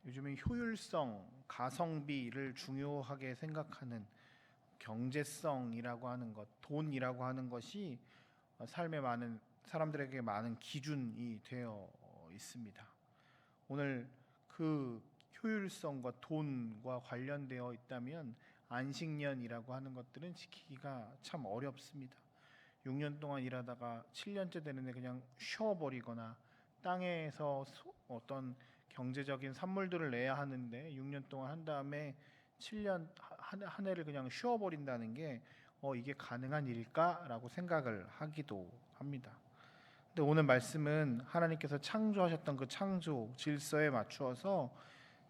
요즘에 효율성, 가성비를 중요하게 생각하는 경제성이라고 하는 것, 돈이라고 하는 것이 삶의 많은 사람들에게 많은 기준이 되어 있습니다. 오늘 그 효율성과 돈과 관련되어 있다면 안식년이라고 하는 것들은 지키기가 참 어렵습니다. 6년 동안 일하다가 7년째 되는데 그냥 쉬어버리거나 땅에서 어떤 경제적인 산물들을 내야 하는데 6년 동안 한 다음에 7년 한 해를 그냥 쉬어버린다는 게 이게 가능한 일일까라고 생각을 하기도 합니다. 근데 오늘 말씀은 하나님께서 창조하셨던 그 창조 질서에 맞추어서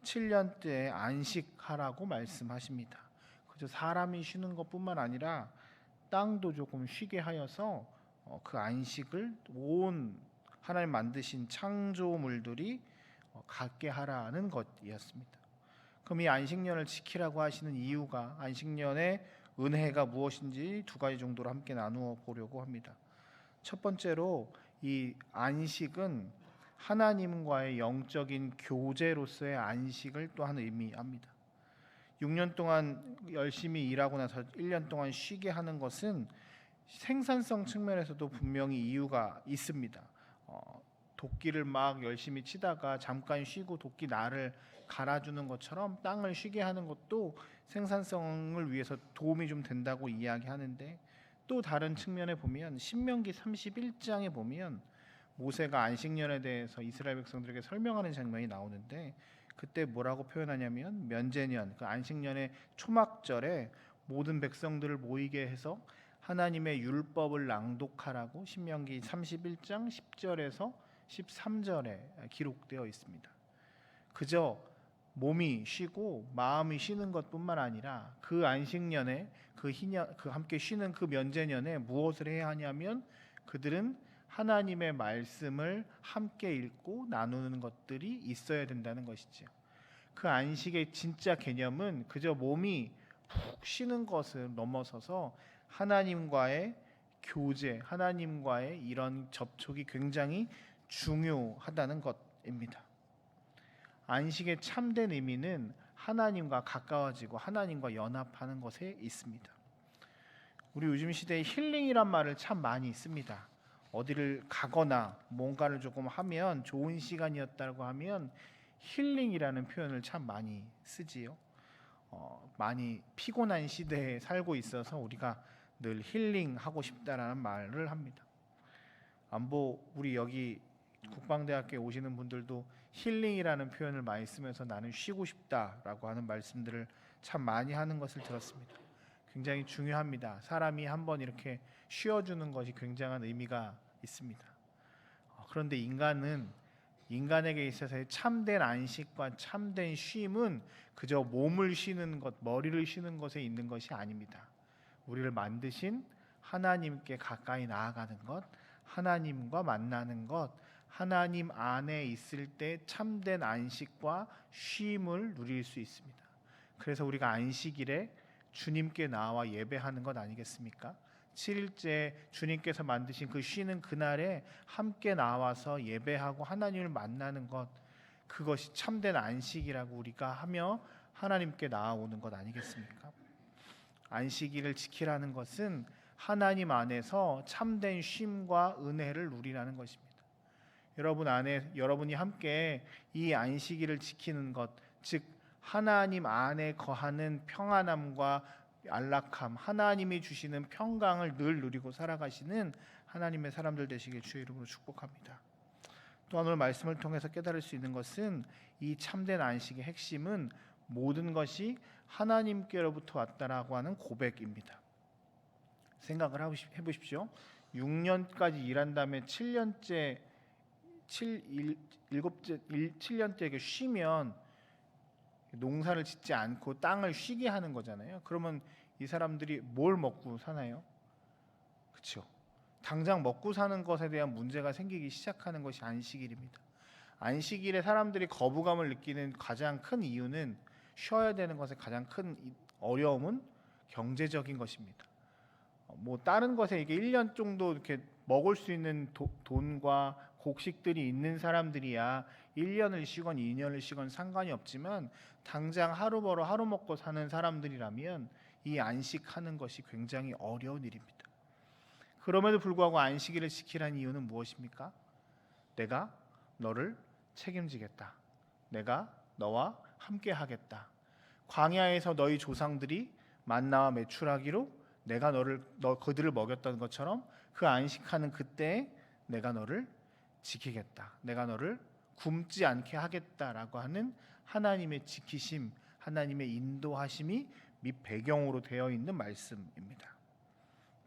7년째 안식하라고 말씀하십니다. 그저 사람이 쉬는 것뿐만 아니라 땅도 조금 쉬게 하여서 그 안식을 온 하나님 만드신 창조물들이 갖게 하라는 것이었습니다. 그럼 이 안식년을 지키라고 하시는 이유가, 안식년의 은혜가 무엇인지 두 가지 정도로 함께 나누어 보려고 합니다. 첫 번째로 이 안식은 하나님과의 영적인 교제로서의 안식을 또한 의미합니다. 6년 동안 열심히 일하고 나서 1년 동안 쉬게 하는 것은 생산성 측면에서도 분명히 이유가 있습니다. 도끼를 막 열심히 치다가 잠깐 쉬고 도끼 날을 갈아주는 것처럼 땅을 쉬게 하는 것도 생산성을 위해서 도움이 좀 된다고 이야기하는데, 또 다른 측면에 보면 신명기 31장에 보면 모세가 안식년에 대해서 이스라엘 백성들에게 설명하는 장면이 나오는데, 그때 뭐라고 표현하냐면 면제년, 그 안식년의 초막절에 모든 백성들을 모이게 해서 하나님의 율법을 낭독하라고 신명기 31장 10절에서 13절에 기록되어 있습니다. 그저 몸이 쉬고 마음이 쉬는 것뿐만 아니라 그 안식년에 그 함께 쉬는 그 면제년에 무엇을 해야 하냐면 그들은 하나님의 말씀을 함께 읽고 나누는 것들이 있어야 된다는 것이죠. 그 안식의 진짜 개념은 그저 몸이 푹 쉬는 것을 넘어서서 하나님과의 교제, 하나님과의 이런 접촉이 굉장히 중요하다는 것입니다. 안식의 참된 의미는 하나님과 가까워지고 하나님과 연합하는 것에 있습니다. 우리 요즘 시대에 힐링이란 말을 참 많이 씁니다. 어디를 가거나 뭔가를 조금 하면 좋은 시간이었다고 하면 힐링이라는 표현을 참 많이 쓰지요. 많이 피곤한 시대에 살고 있어서 우리가 늘 힐링하고 싶다라는 말을 합니다. 우리 여기 국방대학교에 오시는 분들도 힐링이라는 표현을 많이 쓰면서 나는 쉬고 싶다라고 하는 말씀들을 참 많이 하는 것을 들었습니다. 굉장히 중요합니다. 사람이 한번 이렇게 쉬어주는 것이 굉장한 의미가 있습니다. 그런데 인간에게 있어서의 참된 안식과 참된 쉼은 그저 몸을 쉬는 것, 머리를 쉬는 것에 있는 것이 아닙니다. 우리를 만드신 하나님께 가까이 나아가는 것, 하나님과 만나는 것, 하나님 안에 있을 때 참된 안식과 쉼을 누릴 수 있습니다. 그래서 우리가 안식일에 주님께 나와 예배하는 것 아니겠습니까? 7일째 주님께서 만드신 그 쉬는 그날에 함께 나와서 예배하고 하나님을 만나는 것, 그것이 참된 안식이라고 우리가 하며 하나님께 나아오는 것 아니겠습니까? 안식일을 지키라는 것은 하나님 안에서 참된 쉼과 은혜를 누리라는 것입니다. 여러분이 함께 이 안식일을 지키는 것, 즉 하나님 안에 거하는 평안함과 안락함, 하나님이 주시는 평강을 늘 누리고 살아가시는 하나님의 사람들 되시길 주의 이름으로 축복합니다. 또한 오늘 말씀을 통해서 깨달을 수 있는 것은 이 참된 안식의 핵심은 모든 것이 하나님께로부터 왔다라고 하는 고백입니다. 생각을 해보십시오. 6년까지 일한 다음에 7년째 쉬면 농사를 짓지 않고 땅을 쉬게 하는 거잖아요. 그러면 이 사람들이 뭘 먹고 사나요? 그렇죠. 당장 먹고 사는 것에 대한 문제가 생기기 시작하는 것이 안식일입니다. 안식일에 사람들이 거부감을 느끼는 가장 큰 이유는 쉬어야 되는 것의 가장 큰 어려움은 경제적인 것입니다. 다른 것에 이게 1년 정도 이렇게 먹을 수 있는 돈과 곡식들이 있는 사람들이야 1년을 쉬건 2년을 쉬건 상관이 없지만 당장 하루 벌어 하루 먹고 사는 사람들이라면 이 안식하는 것이 굉장히 어려운 일입니다. 그럼에도 불구하고 안식일을 지키라는 이유는 무엇입니까? 내가 너를 책임지겠다. 내가 너와 함께 하겠다. 광야에서 너희 조상들이 만나와 메추라기로 내가 그들을 먹였던 것처럼 그 안식하는 그때에 내가 너를 지키겠다. 내가 너를 굶지 않게 하겠다라고 하는 하나님의 지키심, 하나님의 인도하심이 밑 배경으로 되어 있는 말씀입니다.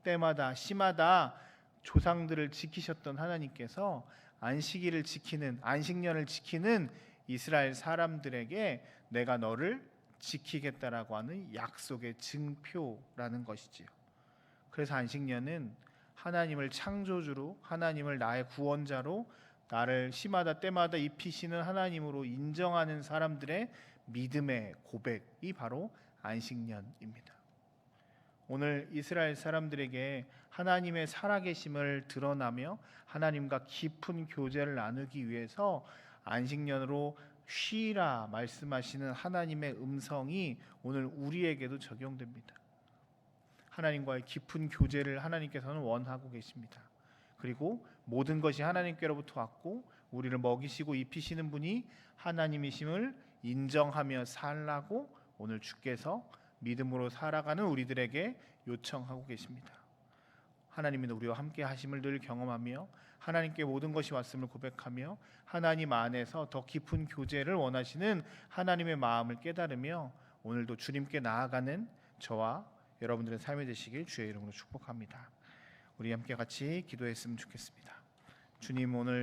때마다 시마다 조상들을 지키셨던 하나님께서 안식일을 지키는, 안식년을 지키는 이스라엘 사람들에게 내가 너를 지키겠다라고 하는 약속의 증표라는 것이지요. 그래서 안식년은 하나님을 창조주로, 하나님을 나의 구원자로, 나를 시마다 때마다 입히시는 하나님으로 인정하는 사람들의 믿음의 고백이 바로 안식년입니다. 오늘 이스라엘 사람들에게 하나님의 살아계심을 드러나며 하나님과 깊은 교제를 나누기 위해서 안식년으로 쉬라 말씀하시는 하나님의 음성이 오늘 우리에게도 적용됩니다. 하나님과의 깊은 교제를 하나님께서는 원하고 계십니다. 그리고 모든 것이 하나님께로부터 왔고 우리를 먹이시고 입히시는 분이 하나님이심을 인정하며 살라고 오늘 주께서 믿음으로 살아가는 우리들에게 요청하고 계십니다. 하나님이 우리와 함께 하심을 늘 경험하며 하나님께 모든 것이 왔음을 고백하며 하나님 안에서 더 깊은 교제를 원하시는 하나님의 마음을 깨달으며 오늘도 주님께 나아가는 저와 여러분들의 삶이 되시길 주의 이름으로 축복합니다. 우리 함께 같이 기도했으면 좋겠습니다. 주님, 오늘